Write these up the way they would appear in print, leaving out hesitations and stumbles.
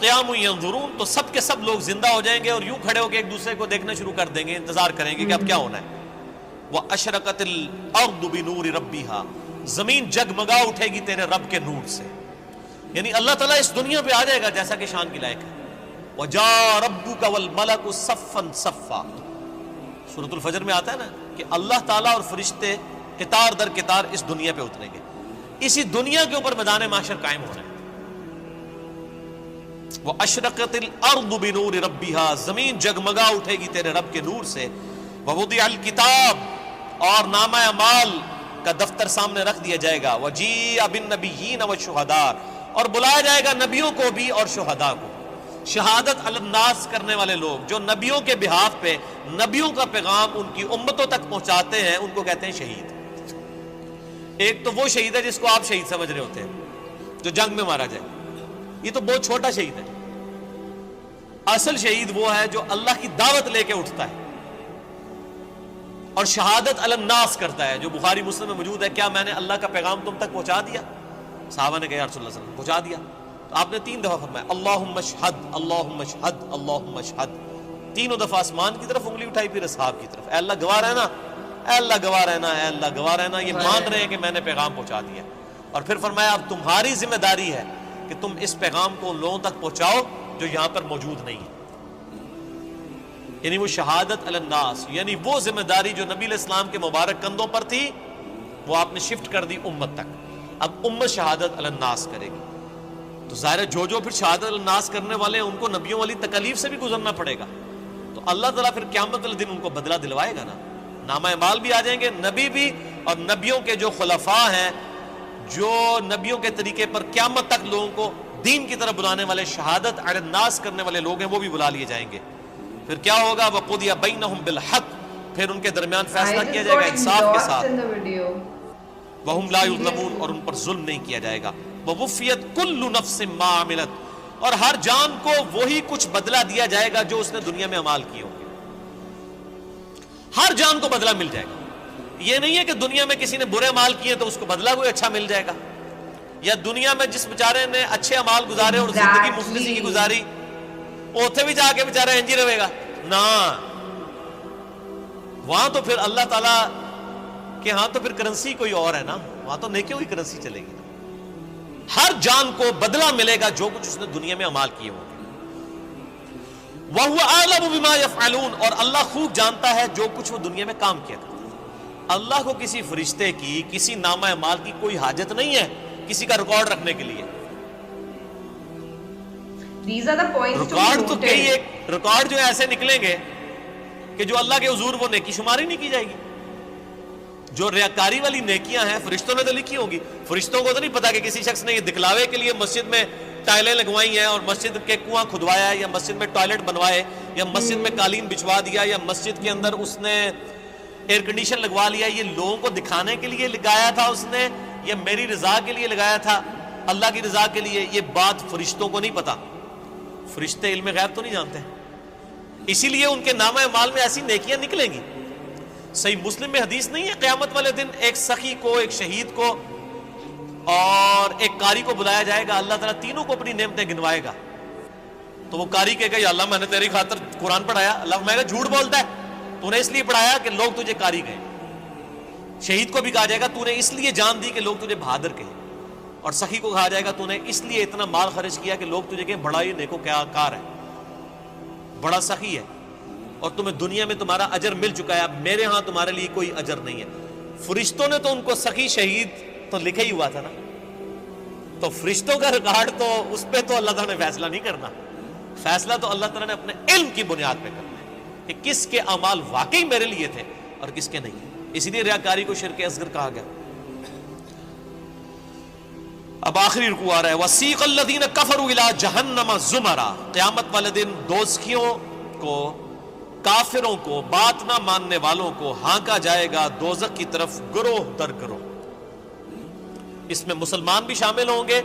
قِيَامٌ يَنظُرُونَ، تو سب کے سب لوگ زندہ ہو جائیں گے اور یوں کھڑے ہو کے ایک دوسرے کو دیکھنا شروع کر دیں گے، انتظار کریں گے کہ اب کیا ہونا ہے۔ وَأَشْرَقَتِ الْأَرْضُ بِنُورِ رَبِّهَا، زمین جگمگا اٹھے گی تیرے رب کے نور سے، یعنی اللہ تعالیٰ اس دنیا پہ آ جائے گا جیسا کہ شان کی لائق ہے۔ وَجَاءَ رَبُّكَ وَالْمَلَكُ صَفًّا صَفًّا، سورۃ الفجر میں آتا ہے نا کہ اللہ تعالیٰ اور فرشتے قطار در قطار اس دنیا پہ اتریں گے، اسی دنیا کے اوپر میدان محشر قائم ہو رہا ہے۔ وَأَشْرَقَتِ الْأَرْضُ بِنُورِ رَبِّهَا، زمین جگمگا اٹھے گی تیرے رب کے نور سے۔ وَوُضِعَ الْكِتَابُ، اور نامہ اعمال کا دفتر سامنے رکھ دیا جائے گا۔ وَجِيءَ بِالنَّبِيِّينَ وَالشُّهَدَاء، اور بلایا جائے گا نبیوں کو بھی اور شہداء کو۔ شہادت علی الناس کرنے والے لوگ جو نبیوں کے بہاف پہ نبیوں کا پیغام ان کی امتوں تک پہنچاتے ہیں، ان کو کہتے ہیں شہید۔ ایک تو وہ شہید ہے جس کو آپ شہید سمجھ رہے ہوتے ہیں، جو جنگ میں مارا جائے، یہ تو بہت چھوٹا شہید ہے۔ اصل شہید وہ ہے جو اللہ کی دعوت لے کے اٹھتا ہے اور شہادت علی الناس کرتا ہے، جو بخاری مسلم میں موجود ہے۔ کیا میں نے اللہ کا پیغام تم تک پہنچا دیا؟ صحابہ نے کہا یا رسول اللہ صلی اللہ علیہ وسلم پہنچا دیا۔ تو آپ نے 3 دفعہ فرمایا اللہم اشہد، اللہم اشہد، اللہم اشہد، تینوں دفعہ آسمان کی طرف انگلی اٹھائی، پھر اصحاب کی طرف، اے اللہ گواہ رہنا، اے اللہ گواہ رہنا، اے اللہ گواہ رہنا، یہ مان رہے ہیں کہ میں نے پیغام پہنچا دیا۔ اور پھر فرمایا اب تمہاری ذمہ داری ہے کہ تم اس پیغام کو ان لوگوں تک پہنچاؤ جو یہاں پر موجود نہیں ہے، یعنی وہ شہادت علی الناس، یعنی وہ ذمہ داری جو نبی علیہ السلام کے مبارک کندھوں پر تھی، وہ آپ نے شفٹ کر دی امت تک۔ اب امت شہادت علی الناس کرے گی، تو ظاہر ہے جو پھر شہادت علی الناس کرنے والے ہیں ان کو نبیوں والی تکلیف سے بھی گزرنا پڑے گا، تو اللہ تعالیٰ پھر قیامت والے دن ان کو بدلہ دلوائے گا نا۔ نامہ اعمال بھی آ جائیں گے، نبی بھی، اور نبیوں کے جو خلفاء ہیں، جو نبیوں کے طریقے پر قیامت تک لوگوں کو دین کی طرف بلانے والے، شہادت علی الناس کرنے والے لوگ ہیں، وہ بھی بلا لیے جائیں گے۔ پھر کیا ہوگا؟ وَقُضِيَ بَيْنَهُمْ بِالْحَقِّ، پھر ان کے درمیان فیصلہ کیا جائے گا انصاف کے ساتھ۔ وَهُمْ لَا يُظْلَمُونَ، اور ان پر ظلم نہیں کیا جائے گا۔ وَوُفِّيَتْ كُلُّ نَفْسٍ مَّا عَمِلَتْ، اور ہر جان کو وہی کچھ بدلہ دیا جائے گا جو اس نے دنیا میں اعمال کیے ہوں گے، ہر جان کو بدلہ مل جائے گا۔ یہ نہیں ہے کہ دنیا میں کسی نے برے اعمال کیے تو اس کو بدلہ کوئی اچھا مل جائے گا، یا دنیا میں جس بیچارے نے اچھے اعمال گزارے اور زندگی مفلسی کی گزاری، اوتھے بھی جا کے بیچارہ انج ہی رہے گا نا، وہاں تو پھر اللہ تعالیٰ کہ ہاں تو پھر کرنسی کوئی اور ہے نا، وہاں تو نیکیوں کی کرنسی چلے گی نا۔ ہر جان کو بدلہ ملے گا جو کچھ اس نے دنیا میں اعمال کیے ہوں گے۔ وَهُوَ أَعْلَمُ بِمَا يَفْعَلُونَ، اور اللہ خوب جانتا ہے جو کچھ وہ دنیا میں کام کیا کرتا ہے۔ اللہ کو کسی فرشتے کی، کسی نامہ اعمال کی کوئی حاجت نہیں ہے کسی کا ریکارڈ رکھنے کے لیے۔ ریکارڈ تو کئی ایک ریکارڈ جو ایسے نکلیں گے کہ جو اللہ کے حضور وہ نیکی شماری نہیں کی جائے گی۔ جو ریاکاری والی نیکیاں ہیں فرشتوں نے تو لکھی ہوں گی، فرشتوں کو تو نہیں پتا کہ کسی شخص نے یہ دکھلاوے کے لیے مسجد میں ٹائلیں لگوائی ہیں اور مسجد کے کنواں کھدوایا ہے، یا مسجد میں ٹوائلٹ بنوائے، یا مسجد میں قالین بچھوا دیا، یا مسجد کے اندر اس نے ایئر کنڈیشن لگوا لیا، یہ لوگوں کو دکھانے کے لیے لگایا تھا اس نے، یا میری رضا کے لیے لگایا تھا، اللہ کی رضا کے لیے، یہ بات فرشتوں کو نہیں پتا۔ فرشتے علم غیب تو نہیں جانتے، اسی لیے ان کے نامہ اعمال میں ایسی نیکیاں نکلیں گی۔ صحیح مسلم میں حدیث نہیں ہے قیامت والے دن ایک سخی کو، ایک شہید کو اور ایک قاری کو بلایا جائے گا، اللہ تعالیٰ تینوں کو اپنی نعمتیں گنوائے گا۔ تو وہ قاری کہے گا یا اللہ میں نے تیری خاطر قرآن پڑھایا، اللہ فرمائے گا جھوٹ بولتا ہے، تو نے اس لیے پڑھایا کہ لوگ تجھے قاری کہیں۔ شہید کو بھی کہا جائے گا تو نے اس لیے جان دی کہ لوگ تجھے بہادر کہیں، اور سخی کو کہا جائے گا تو نے اس لیے اتنا مال خرچ کیا کہ لوگ تجھے کہیں بڑا ہی نیکو کیا کار ہے، بڑا سخی ہے، اور تمہیں دنیا میں تمہارا اجر مل چکا ہے، اب میرے ہاں تمہارے لیے کوئی اجر نہیں ہے۔ فرشتوں نے تو ان کو سخی شہید تو لکھا ہی ہوا تھا نا، تو فرشتوں کا ریکارڈ تو اس پہ تو اللہ تعالیٰ نے فیصلہ نہیں کرنا، فیصلہ تو اللہ تعالیٰ نے اپنے علم کی بنیاد پہ کرنا ہے کہ کس کے اعمال واقعی میرے لیے تھے اور کس کے نہیں۔ اسی لیے ریاکاری کو شرک اصغر کہا گیا۔ اب آخری رکوع آ رہا ہے وَسِيقَ الَّذِينَ كَفَرُوا إِلَىٰ جَهَنَّمَ زُمَرًا، قیامت والے دن دوزخیوں کو، کافروں کو، بات نہ ماننے والوں کو ہانکا جائے گا دوزخ کی طرف گروہ در گروہ۔ اس میں مسلمان بھی شامل ہوں گے،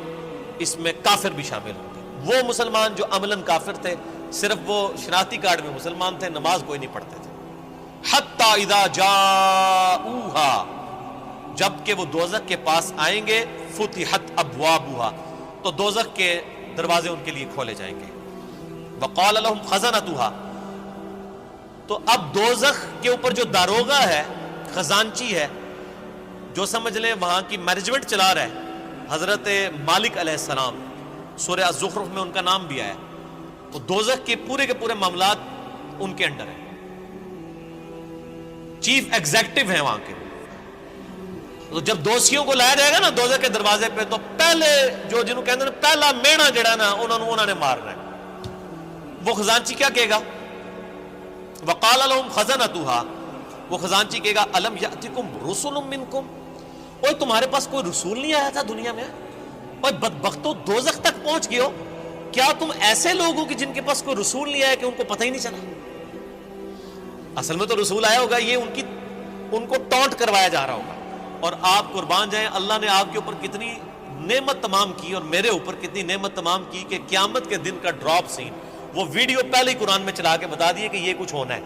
اس میں کافر بھی شامل ہوں گے۔ وہ مسلمان جو عملاً کافر تھے، صرف وہ شناختی کارڈ میں مسلمان تھے، نماز کوئی نہیں پڑھتے تھے۔ حَتَّى إِذَا جَاءُوهَا، جب کہ وہ دوزخ کے پاس آئیں گے، فُتِحَتْ أَبْوَابُهَا، تو دوزخ کے دروازے ان کے لیے کھولے جائیں گے. وقال لهم خزنتها، تو اب دوزخ کے اوپر جو داروغہ ہے، خزانچی ہے، جو سمجھ لیں وہاں کی مینجمنٹ چلا رہا ہے، حضرت مالک علیہ السلام، سورہ الزخرف میں ان کا نام بھی آیا. تو دوزخ کے پورے معاملات ان کے انڈر ہیں، چیف ایگزیکٹو ہیں وہاں کے. تو جب دوشیوں کو لایا جائے گا نا دوزخ کے دروازے پہ، تو پہلے جو جنہوں کہتے ہیں پہلا مینا جڑا نا انہوں نے مارنا ہے. وہ خزانچی کیا کہے گا؟ وقال لهم خزنتها، وہ خزانچی کہے گا الم یاتکم رسل منکم، اوے تمہارے پاس کوئی رسول نہیں آیا تھا دنیا میں؟ اوے بدبختو دوزخ تک پہنچ گئے ہو، کیا تم ایسے لوگ ہو کہ جن کے پاس کوئی رسول نہیں آیا کہ ان کو پتہ ہی نہیں چلا؟ اصل میں تو رسول آیا ہوگا، یہ ان کو ٹونٹ کروایا جا رہا ہوگا. اور آپ قربان جائیں، اللہ نے آپ کے اوپر کتنی نعمت تمام کی اور میرے اوپر کتنی نعمت تمام کی کہ قیامت کے دن کا ڈراپ سین وہ ویڈیو پہلے ہی قرآن میں چلا کے بتا دیے کہ یہ کچھ ہونا ہے.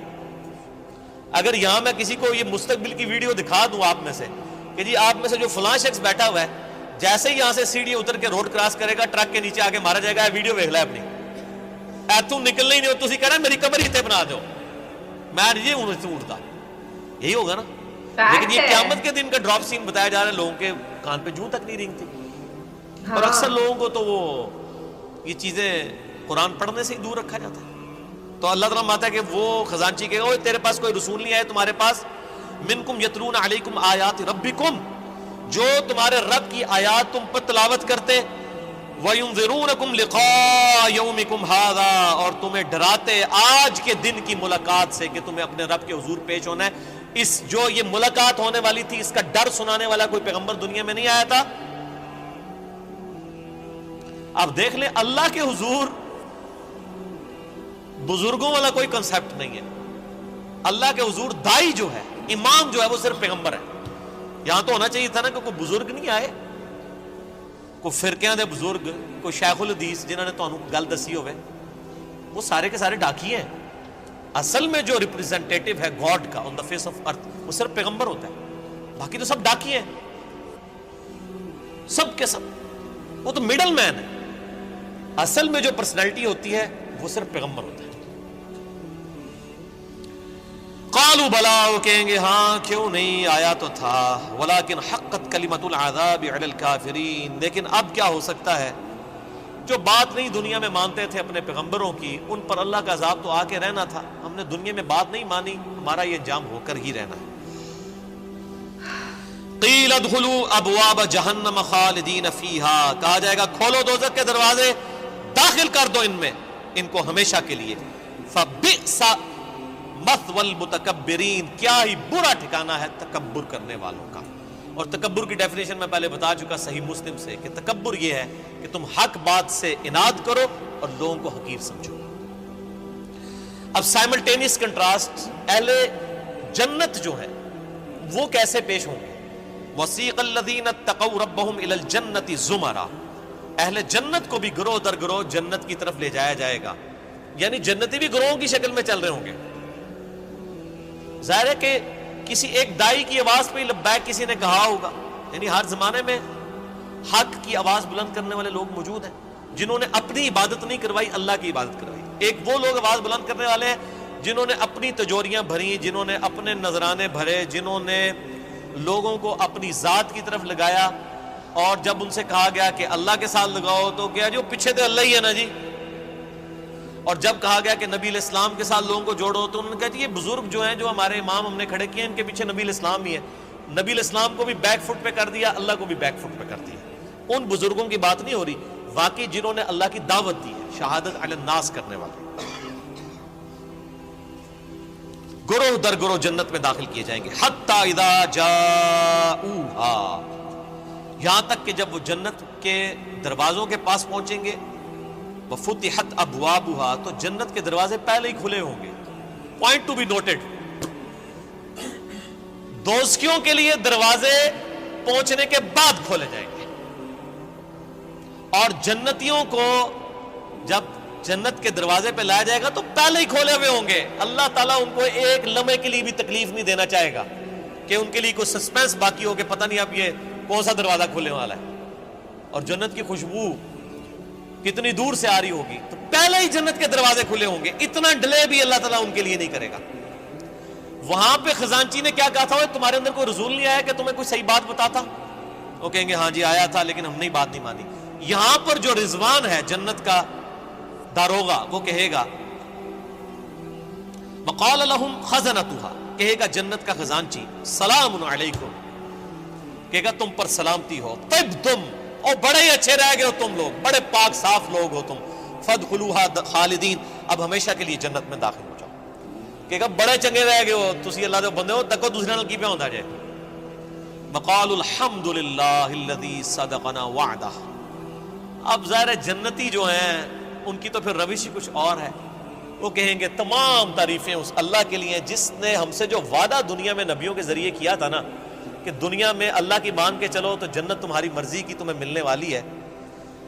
اگر یہاں میں کسی کو یہ مستقبل کی ویڈیو دکھا دوں آپ میں سے کہ جی آپ میں سے جو فلاں شخص بیٹھا ہوا ہے جیسے ہی یہاں سے سیڑھی اتر کے روڈ کراس کرے گا ٹرک کے نیچے آگے مارا جائے گا، ویڈیو دیکھ لے اپنی، ایتھوں نکلنا ہی نہیں ہو، تسی کہہ رہے میری قبر ہی بنا دو، میں یہ اٹھتا، یہی ہوگا نا. لیکن یہ قیامت کے دن کا ڈراپ سین بتایا جا رہا ہے، لوگوں کے کان پہ جوں تک نہیں رینگتی. اور اکثر لوگوں کو تو وہ یہ چیزیں قرآن پڑھنے سے ہی دور رکھا جاتا ہے. تو اللہ تعالیٰ ماتا ہے کہ وہ خزانچی کہے گا تیرے پاس کوئی رسول نہیں آئے تمہارے پاس، منکم یتلون علیکم آیات ربکم، جو تمہارے رب کی آیات تم پر تلاوت کرتے، وَيُنذِرُونَكُمْ لِقَاءَ يَوْمِكُمْ هَذَا، اور تمہیں ڈراتے آج کے دن کی ملاقات سے کہ تمہیں اپنے رب کے حضور پیش ہونا ہے. اس جو یہ ملاقات ہونے والی تھی اس کا ڈر سنانے والا کوئی پیغمبر دنیا میں نہیں آیا تھا. آپ دیکھ لیں اللہ کے حضور بزرگوں والا کوئی کنسپٹ نہیں ہے. اللہ کے حضور دائی جو ہے، امام جو ہے، وہ صرف پیغمبر ہے. یہاں تو ہونا چاہیے تھا نا کہ کوئی بزرگ نہیں آئے، کوئی فرقیاں دے بزرگ، کوئی شیخ الحدیث جنہوں نے تانوں گل دسی ہوئے، وہ سارے کے سارے ڈاکی ہیں. اصل میں جو ریپریزنٹیٹو ہے گاڈ کا آن دا فیس آف ارتھ وہ صرف پیغمبر ہوتا ہے، باقی تو سب ڈاکی ہیں، سب کے سب. وہ تو مڈل مین ہے. اصل میں جو پرسنالٹی ہوتی ہے وہ صرف پیغمبر ہوتا ہے. قالوا بلا، وہ کہیں گے ہاں کیوں نہیں، آیا تو تھا، ولکن حقت کلمۃ العذاب علی الکافرین، لیکن اب کیا ہو سکتا ہے جو بات نہیں دنیا میں مانتے تھے اپنے پیغمبروں کی، ان پر اللہ کا عذاب تو آ کے رہنا تھا. ہم نے دنیا میں بات نہیں مانی، ہمارا یہ انجام ہو کر ہی رہنا ہے. قیل ادخلوا ابواب جہنم خالدین فیہا، کہا جائے گا کھولو دوزخ کے دروازے، داخل کر دو ان میں ان کو ہمیشہ کے لیے. فبئس مثوى المتکبرین، کیا ہی برا ٹھکانہ ہے تکبر کرنے والوں کا. اور تکبر کی ڈیفینیشن میں پہلے بتا چکا صحیح مسلم سے کہ تکبر یہ ہے کہ تم حق بات سے اناد کرو اور لوگوں کو حقیر سمجھو. اب سائملٹینیس کنٹراسٹ اہل جنت جو ہے وہ کیسے پیش ہوں گے. وسیق الذین اتقوا ربهم الى الجنۃ زمرا، اہل جنت کو بھی گروہ در گروہ جنت کی طرف لے جایا جائے گا، یعنی جنتی بھی گروہوں کی شکل میں چل رہے ہوں گے. ظاہر ہے کہ کسی ایک دائی کی آواز پہ لبیک کسی نے کہا ہوگا، یعنی ہر زمانے میں حق کی آواز بلند کرنے والے لوگ موجود ہیں جنہوں نے اپنی عبادت نہیں کروائی، اللہ کی عبادت کروائی. ایک وہ لوگ آواز بلند کرنے والے ہیں جنہوں نے اپنی تجوریاں بھری، جنہوں نے اپنے نذرانے بھرے، جنہوں نے لوگوں کو اپنی ذات کی طرف لگایا، اور جب ان سے کہا گیا کہ اللہ کے ساتھ لگاؤ تو کیا جو پیچھے تو اللہ ہی ہے نا جی. اور جب کہا گیا کہ نبی علیہ السلام کے ساتھ لوگوں کو جوڑو تو انہوں نے کہا جی یہ بزرگ جو ہیں جو ہمارے امام ہم نے کھڑے کیے ہیں ان کے پیچھے نبی علیہ السلام ہی ہے. نبی علیہ السلام کو بھی بیک فٹ پہ کر دیا، اللہ کو بھی بیک فٹ پہ کر دیا. ان بزرگوں کی بات نہیں ہو رہی، واقعی جنہوں نے اللہ کی دعوت دی ہے، شہادت علی الناس کرنے والے. گروہ در گروہ جنت میں داخل کیے جائیں گے. حتی اذا جاؤہا، یہاں تک کہ جب وہ جنت کے دروازوں کے پاس پہنچیں گے، وفتحت ابوابها، تو جنت کے دروازے پہلے ہی کھلے ہوں گے. پوائنٹ ٹو بی نوٹڈ، دوزخیوں کے لیے دروازے پہنچنے کے بعد کھولے جائیں گے، اور جنتیوں کو جب جنت کے دروازے پہ لایا جائے گا تو پہلے ہی کھولے ہوئے ہوں گے. اللہ تعالیٰ ان کو ایک لمحے کے لیے بھی تکلیف نہیں دینا چاہے گا کہ ان کے لیے کوئی سسپینس باقی ہو کہ پتہ نہیں اب یہ کون سا دروازہ کھولنے والا ہے. اور جنت کی خوشبو کتنی دور سے آ رہی ہوگی، تو پہلے ہی جنت کے دروازے کھلے ہوں گے، اتنا ڈیلے بھی اللہ تعالیٰ ان کے لیے نہیں کرے گا۔ وہاں پہ خزانچی نے کیا کہا تھا، تمہارے اندر کوئی رسول نہیں آیا کہ تمہیں کوئی صحیح بات بتاتا؟ وہ کہیں گے ہاں جی آیا تھا لیکن ہم نے بات نہیں مانی۔ یہاں پر جو رضوان ہے جنت کا داروغہ، وہ کہے گا وقال لهم خزنتها، کہے گا جنت کا خزانچی سلام علیکم، کہے گا تم پر سلامتی ہو، طبتم، اور بڑے ہی اچھے رہ گئے ہو تم لوگ، بڑے پاک صاف لوگ ہو تم، فادخلوها خالدین، اب ہمیشہ کے لیے جنت میں داخل ہو جاؤ۔ کہے گا بڑے چنگے رہ گئے ہو تسی اللہ دے بندے ہو، تکو دوسرے نال کی پہ ہوندا جائے۔ وقال الحمد للہ الذی صدقنا وعدہ، اب ظاہر ہے جنتی جو ہیں ان کی تو پھر روش ہی کچھ اور ہے، وہ کہیں گے تمام تعریفیں اس اللہ کے لیے جس نے ہم سے جو وعدہ دنیا میں نبیوں کے ذریعے کیا تھا نا کہ دنیا میں اللہ کی مان کے چلو تو جنت تمہاری مرضی کی تمہیں ملنے والی ہے،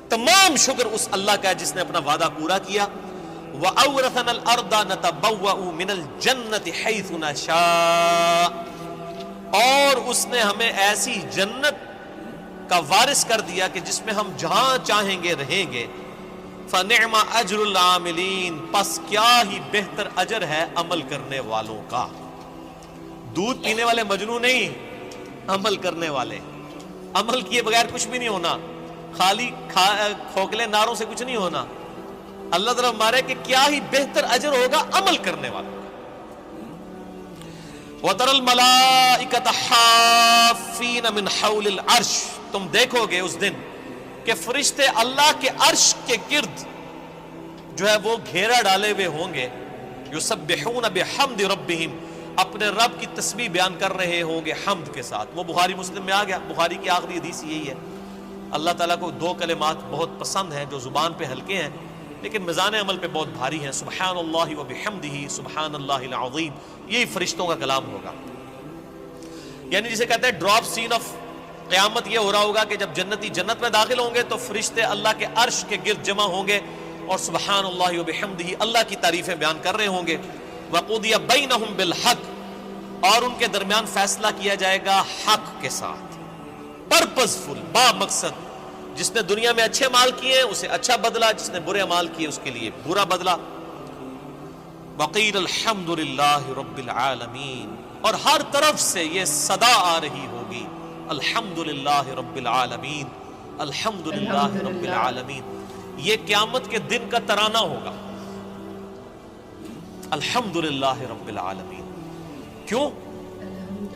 تمام شکر اس اللہ کا ہے جس نے اپنا وعدہ پورا کیا۔ وَأَوْرَثَنَا الْأَرْضَ نَتَبَوَّأُ مِنَ الْجَنَّةِ حَيْثُ نَشَاءُ، اور اس نے ہمیں ایسی جنت کا وارث کر دیا کہ جس میں ہم جہاں چاہیں گے رہیں گے۔ فَنِعْمَ أَجْرُ الْعَامِلِينَ، پس کیا ہی بہتر اجر ہے عمل کرنے والوں کا۔ دودھ پینے والے مجنون نہیں، عمل کرنے والے۔ عمل کیے بغیر کچھ بھی نہیں ہونا، خالی کھوکھلے نعروں سے کچھ نہیں ہونا۔ اللہ تعالیٰ ہمارے کہ کیا ہی بہتر اجر ہوگا عمل کرنے والوں کا۔ وَتَرَى الْمَلَائِكَةَ حَافِّينَ مِنْ حَوْلِ الْعَرْشِ، تم دیکھو گے اس دن کہ فرشتے اللہ کے عرش کے گرد جو ہے وہ گھیرا ڈالے ہوئے ہوں گے، یسبحون بحمد ربہم، اپنے رب کی تسبیح بیان کر رہے ہوں گے حمد کے ساتھ۔ وہ بخاری مسلم میں آ گیا، بخاری کی آخری حدیث یہی ہے۔ اللہ تعالیٰ کو دو کلمات بہت پسند ہیں جو زبان پہ ہلکے ہیں لیکن میزان عمل پہ بہت بھاری ہیں، سبحان اللہ و بحمدہ سبحان اللہ العظیم، یہی فرشتوں کا کلام ہوگا۔ یعنی جسے کہتے ہیں ڈراپ سین آف قیامت یہ ہو رہا ہوگا کہ جب جنتی جنت میں داخل ہوں گے تو فرشتے اللہ کے عرش کے گرد جمع ہوں گے اور سبحان اللہ و بحمدہ اللہ کی تعریفیں بیان کر رہے ہوں گے۔ وقضی بینہم بالحق، اور ان کے درمیان فیصلہ کیا جائے گا حق کے ساتھ، پرپز فل، با مقصد۔ جس نے دنیا میں اچھے مال کیے اسے اچھا بدلہ، جس نے برے مال کیے اس کے لیے برا بدلہ۔ وقیل الحمد للہ رب العالمین، اور ہر طرف سے یہ صدا آ رہی ہوگی الحمد للہ رب العالمین، الحمد للہ رب العالمین۔ یہ قیامت کے دن کا ترانہ ہوگا، الحمد للہ رب العالمین۔ کیوں؟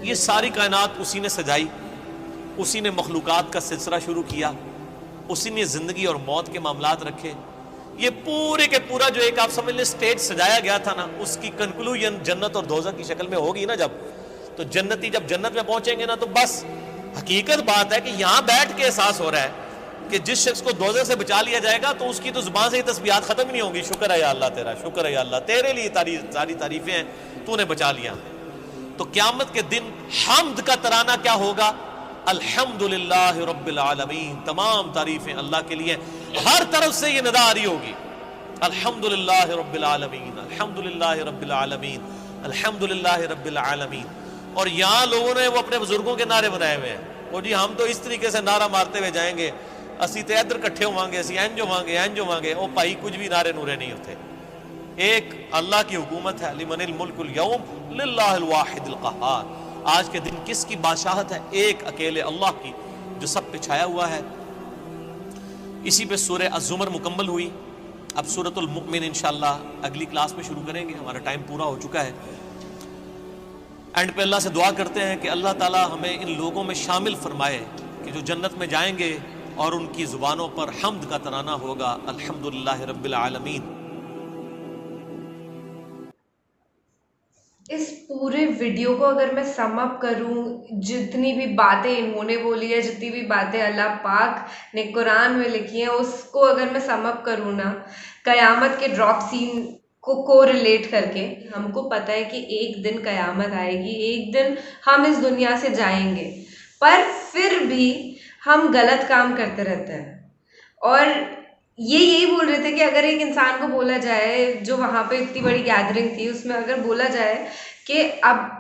یہ ساری کائنات اسی نے سجائی، اسی نے مخلوقات کا سلسلہ شروع کیا، اسی نے زندگی اور موت کے معاملات رکھے۔ یہ پورے کے پورا جو ایک آپ سمجھ لیں سٹیج سجایا گیا تھا نا، اس کی کنکلوژن جنت اور دوزخ کی شکل میں ہوگی نا جب، تو جنتی جب جنت میں پہنچیں گے نا تو بس حقیقت بات ہے کہ یہاں بیٹھ کے احساس ہو رہا ہے کہ جس شخص کو دوزخ سے بچا لیا جائے گا تو اس کی تو زبان سے ہی تسبیحات ختم ہی نہیں ہوں گی، شکر ہے یا اللہ تیرا، شکر ہے یا اللہ، تیرے لیے ساری تعریفیں ہیں، تو نے بچا لیا۔ تو قیامت کے دن حمد کا ترانہ کیا ہوگا؟ الحمد للہ رب العالمین، تمام تعریفیں اللہ کے لیے، ہر طرف سے یہ ندا آ رہی ہوگی الحمد للہ رب العالمین، الحمد للہ رب العالمین، الحمد للہ رب العالمین۔ اور یہاں لوگوں نے وہ اپنے بزرگوں کے نعرے بنائے ہوئے ہیں، وہ جی ہم تو اس طریقے سے نعرہ مارتے ہوئے جائیں گے، اسی تے ادھر کٹھے ہوواں گے، اسی اینج ہوواں گے، اینج ہوواں گے۔ او بھائی کچھ بھی نعرے نورے نہیں ہوتے، ایک اللہ کی حکومت ہے، لمن الملک اليوم للہ الواحد القہار۔ آج کے دن کس کی بادشاہت ہے؟ ایک اکیلے اللہ کی، جو سب پہ چھایا ہوا ہے۔ اسی پہ سورہ الزمر مکمل ہوئی۔ اب سورۃ المؤمن انشاءاللہ اگلی کلاس میں شروع کریں گے، ہمارا ٹائم پورا ہو چکا ہے۔ اینڈ پہ اللہ سے دعا کرتے ہیں کہ اللہ تعالی ہمیں ان لوگوں میں شامل فرمائے کہ جو جنت میں جائیں گے اور ان کی زبانوں پر حمد کا ترانہ ہوگا الحمدللہ رب العالمین۔ اس پورے ویڈیو کو اگر میں سم اپ کروں، جتنی بھی باتیں انہوں نے بولی ہے، جتنی بھی باتیں اللہ پاک نے قرآن میں لکھی ہیں، اس کو اگر میں سم اپ کروں نا قیامت کے ڈراپ سین کو ریلیٹ کر کے، ہم کو پتہ ہے کہ ایک دن قیامت آئے گی، ایک دن ہم اس دنیا سے جائیں گے، پر پھر بھی ہم غلط کام کرتے رہتے ہیں۔ اور یہی بول رہے تھے کہ اگر ایک انسان کو بولا جائے، جو وہاں پہ اتنی بڑی گیدرنگ تھی، اس میں اگر بولا جائے کہ اب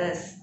10।